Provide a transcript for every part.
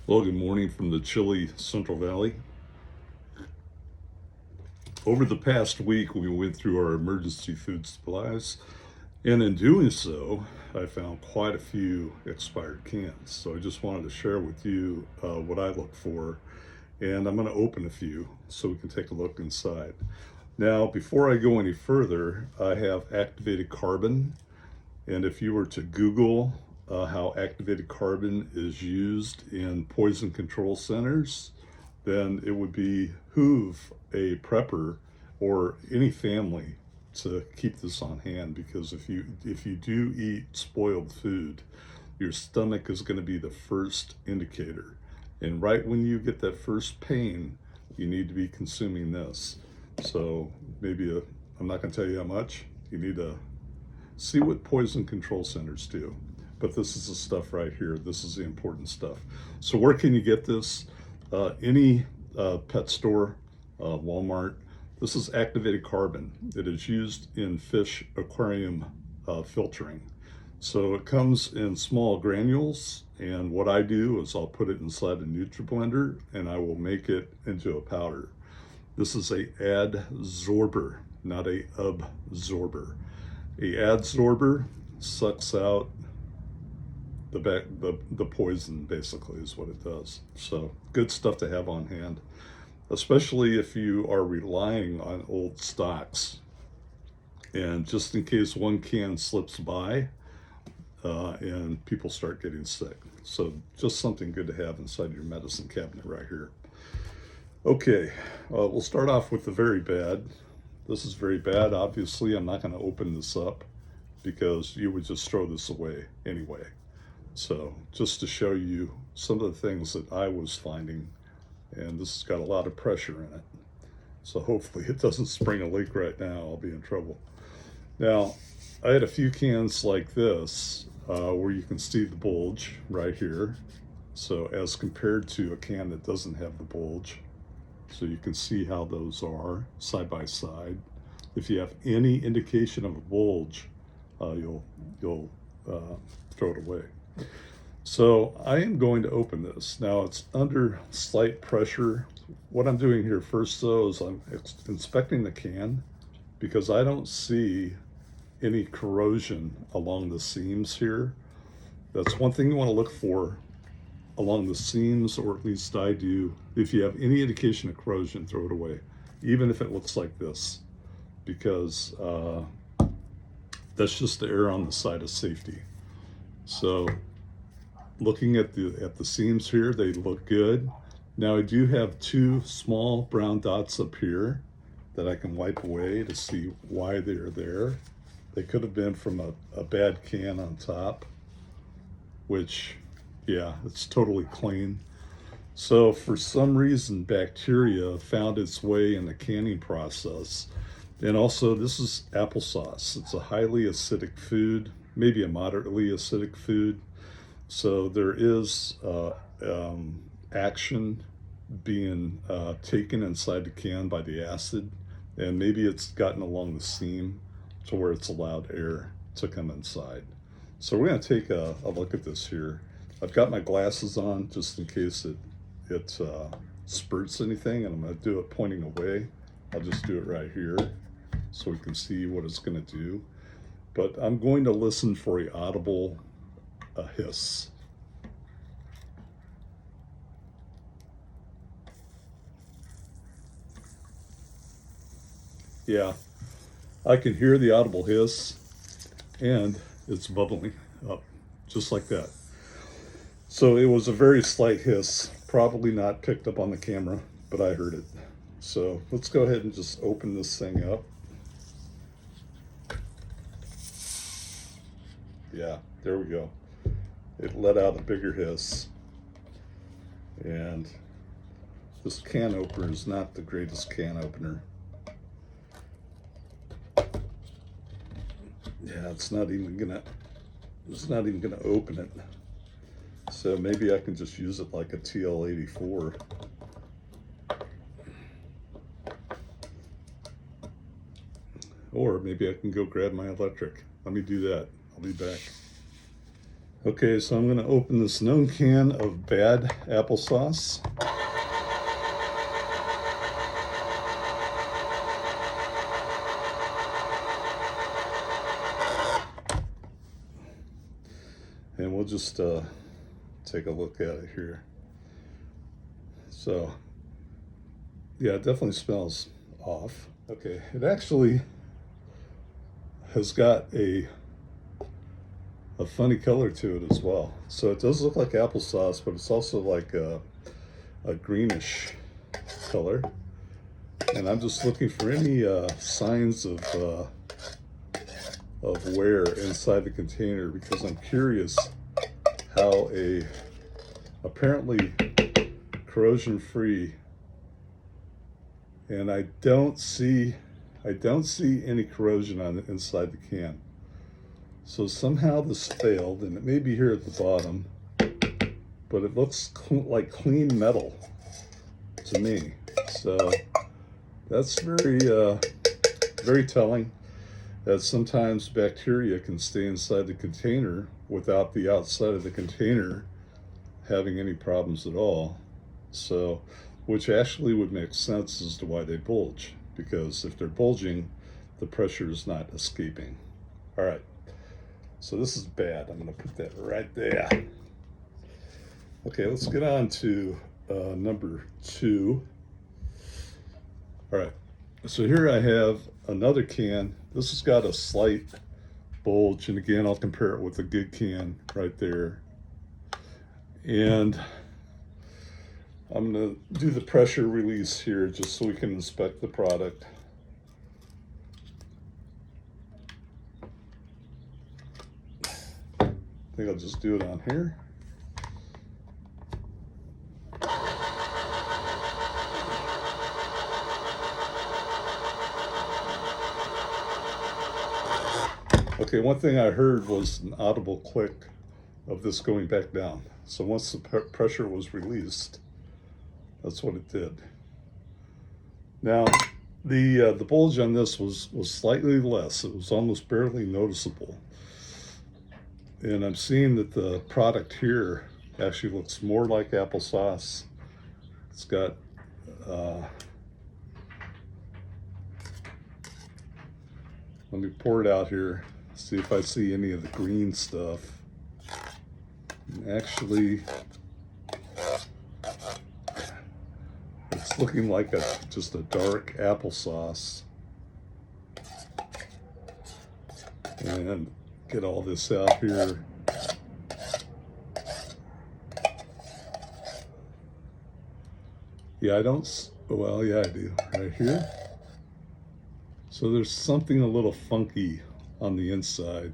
Well, good morning from the chilly Central Valley. Over the past week, we went through our emergency food supplies, and in doing so, I found quite a few expired cans. So I just wanted to share with you what I look for, and I'm going to open a few so we can take a look inside. Now, before I go any further, I have activated carbon, and if you were to Google how activated carbon is used in poison control centers, then it would behoove a prepper or any family to keep this on hand, because if you do eat spoiled food, your stomach is going to be the first indicator. And right when you get that first pain, you need to be consuming this. So I'm not going to tell you how much. You need to see what poison control centers do. But this is the stuff right here. This is the important stuff. So where can you get this? Any pet store, Walmart. This is activated carbon. It is used in fish aquarium filtering. So it comes in small granules, and what I do is I'll put it inside a NutriBlender and I will make it into a powder. This is a adsorber, not a absorber. A adsorber sucks out the poison, basically, is what it does. So good stuff to have on hand, especially if you are relying on old stocks. And just in case one can slips by and people start getting sick. So just something good to have inside your medicine cabinet right here. Okay, we'll start off with the very bad. This is very bad. Obviously, I'm not going to open this up because you would just throw this away anyway. So just to show you some of the things that I was finding, and this has got a lot of pressure in it. So hopefully it doesn't spring a leak right now. I'll be in trouble. Now, I had a few cans like this where you can see the bulge right here. So as compared to a can that doesn't have the bulge. So you can see how those are side by side. If you have any indication of a bulge, you'll throw it away. So I am going to open this. Now it's under slight pressure. What I'm doing here first though is I'm inspecting the can, because I don't see any corrosion along the seams here. That's one thing you want to look for along the seams, or at least I do. If you have any indication of corrosion, throw it away, even if it looks like this, because that's just the err on the side of safety. So looking at the seams here, they look good. Now I do have two small brown dots up here that I can wipe away to see why they're there. They could have been from a bad can on top, which, yeah, it's totally clean. So for some reason, bacteria found its way in the canning process. And also, this is applesauce. It's a highly acidic food, maybe a moderately acidic food. So there is action being taken inside the can by the acid, and maybe it's gotten along the seam to where it's allowed air to come inside. So we're going to take a look at this here. I've got my glasses on just in case it spurts anything, and I'm going to do it pointing away. I'll just do it right here so we can see what it's going to do. But I'm going to listen for a audible hiss. Yeah, I can hear the audible hiss, and it's bubbling up just like that. So it was a very slight hiss, probably not picked up on the camera, but I heard it. So let's go ahead and just open this thing up. Yeah, there we go. It let out a bigger hiss. And this can opener is not the greatest can opener. Yeah, it's not even gonna open it. So maybe I can just use it like a TL84. Or maybe I can go grab my electric. Let me do that. I'll be back. Okay, so I'm going to open this known can of bad applesauce. And we'll just take a look at it here. So, yeah, it definitely smells off. Okay, it actually has got a funny color to it as well. So it does look like applesauce, but it's also like a greenish color. And I'm just looking for any signs of wear inside the container, because I'm curious how a apparently corrosion-free, and I don't see any corrosion on the inside the can. So somehow this failed, and it may be here at the bottom, but it looks like clean metal to me. So that's very telling, that sometimes bacteria can stay inside the container without the outside of the container having any problems at all. So, which actually would make sense as to why they bulge, because if they're bulging, the pressure is not escaping. All right, so this is bad. I'm going to put that right there. Okay, let's get on to number 2. All right, so here I have another can. This has got a slight bulge, and again, I'll compare it with the good can right there. And I'm going to do the pressure release here just so we can inspect the product. I think I'll just do it on here. Okay, one thing I heard was an audible click of this going back down. So once the pressure was released, that's what it did. Now, the bulge on this was slightly less. It was almost barely noticeable. And I'm seeing that the product here actually looks more like applesauce. It's got let me pour it out here, see if I see any of the green stuff. And actually, it's looking like just a dark applesauce. And get all this out here. Yeah, I don't, well, yeah, I do, right here. So there's something a little funky on the inside.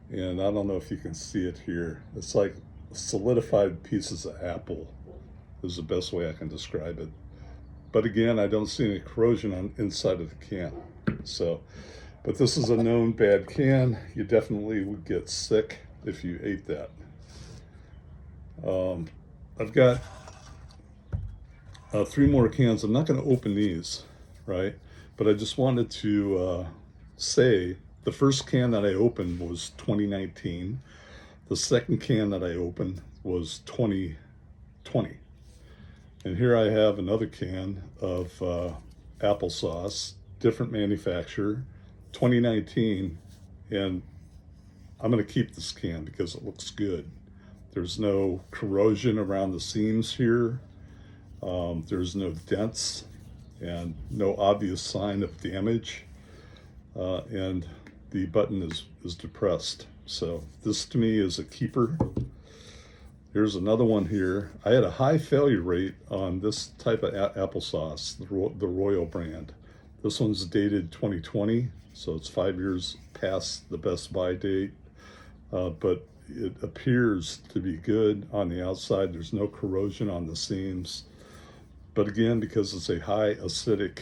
And I don't know if you can see it here. It's like solidified pieces of apple is the best way I can describe it. But again, I don't see any corrosion on inside of the can. So, but this is a known bad can. You definitely would get sick if you ate that. I've got 3 more cans. I'm not going to open these, right? But I just wanted to say the first can that I opened was 2019. The second can that I opened was 2020. And here I have another can of applesauce, different manufacturer, 2019. And I'm going to keep this can because it looks good. There's no corrosion around the seams here. There's no dents and no obvious sign of damage. And the button is depressed. So this to me is a keeper. Here's another one here. I had a high failure rate on this type of applesauce, the Royal brand. This one's dated 2020, so it's 5 years past the best buy date. But it appears to be good on the outside. There's no corrosion on the seams. But again, because it's a high acidic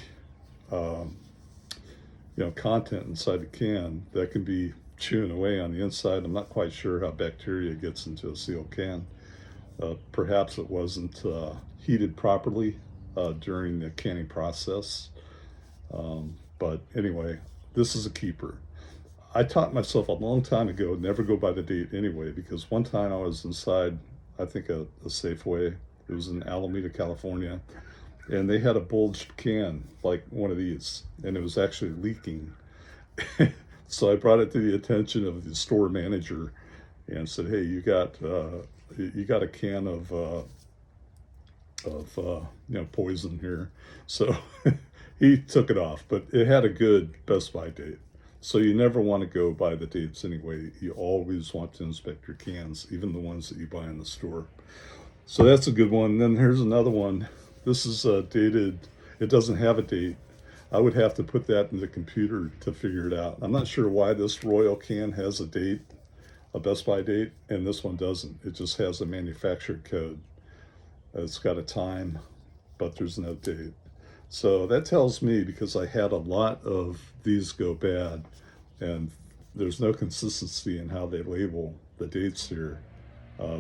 content inside the can, that can be chewing away on the inside. I'm not quite sure how bacteria gets into a sealed can. Perhaps it wasn't heated properly during the canning process. But anyway, this is a keeper. I taught myself a long time ago never go by the date anyway, because one time I was inside, I think a Safeway. It was in Alameda, California, and they had a bulged can like one of these, and it was actually leaking. So I brought it to the attention of the store manager and said, "Hey, you got a can of poison here." So he took it off, but it had a good Best By date. So you never want to go by the dates anyway. You always want to inspect your cans, even the ones that you buy in the store. So that's a good one. Then here's another one. This is dated. It doesn't have a date. I would have to put that in the computer to figure it out. I'm not sure why this Royal can has a date, a Best By date, and this one doesn't. It just has a manufacturer code. It's got a time, but there's no date. So that tells me, because I had a lot of these go bad, and there's no consistency in how they label the dates here.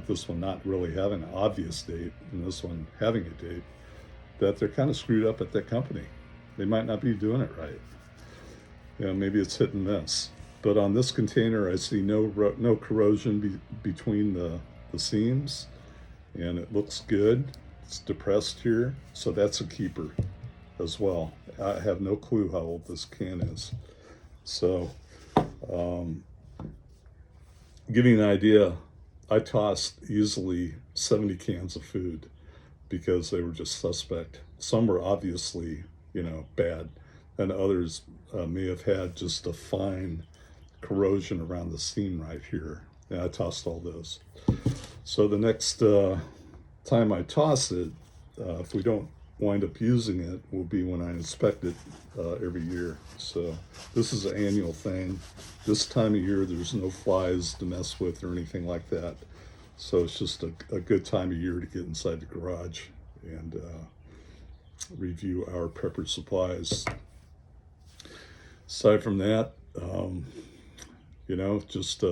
This one not really having an obvious date, and this one having a date, that they're kind of screwed up at that company. They might not be doing it right. Maybe it's hit and miss. But on this container, I see no corrosion between the seams, and it looks good. It's depressed here, so that's a keeper as well. I have no clue how old this can is. So, giving you an idea, I tossed easily 70 cans of food because they were just suspect. Some were obviously, bad, and others may have had just a fine corrosion around the seam right here. And I tossed all those. So the next time I toss it, if we don't wind up using it, will be when I inspect it every year. So this is an annual thing. This time of year, there's no flies to mess with or anything like that. So it's just a good time of year to get inside the garage and review our Prepper supplies. Aside from that, just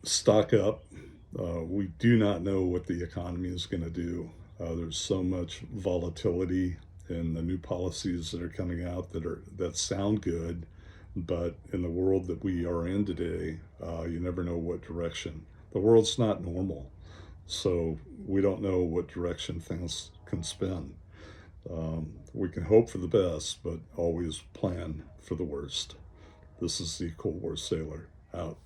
stock up. We do not know what the economy is going to do. There's so much volatility in the new policies that are coming out that sound good, but in the world that we are in today, you never know what direction. The world's not normal, so we don't know what direction things can spin. We can hope for the best, but always plan for the worst. This is the Cold War Sailor, out.